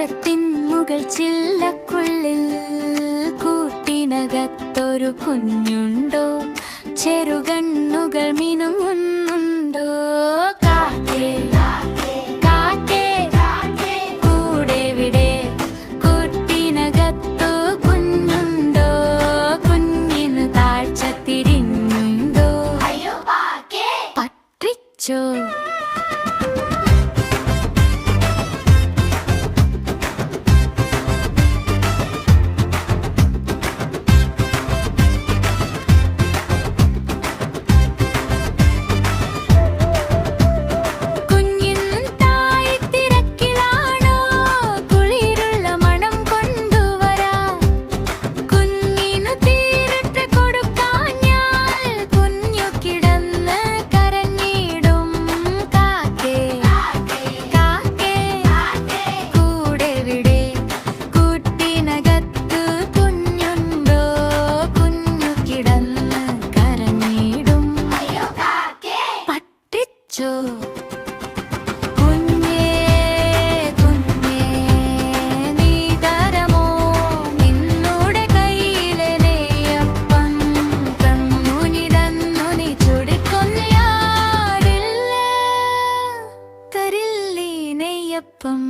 കൂട്ടത്തിൻ മുകൾ ചില്ലക്കുള്ളിൽ കൂട്ടിനകത്തൊരു കുഞ്ഞുണ്ടോ? ചെറുകണ്ണുകൾ മിനുങ്ങുന്നുണ്ടോ? കാക്കേ കാക്കേ കൂടെവിടെ? കൂട്ടിനകത്തു കുഞ്ഞുണ്ടോ? കുഞ്ഞിന് താഴ്ച തിരിഞ്ഞുണ്ടോ? പറ്റിച്ചോ? കുഞ്ഞേ കുഞ്ഞേ നീ തരമോ നിന്നുടെ കയ്യിലെ നെയ്യപ്പം? കണ്ണുനിടന്നു നീ ചുടിക്കൊന്നയാറില്ല, തരില്ലേ നെയ്യപ്പം?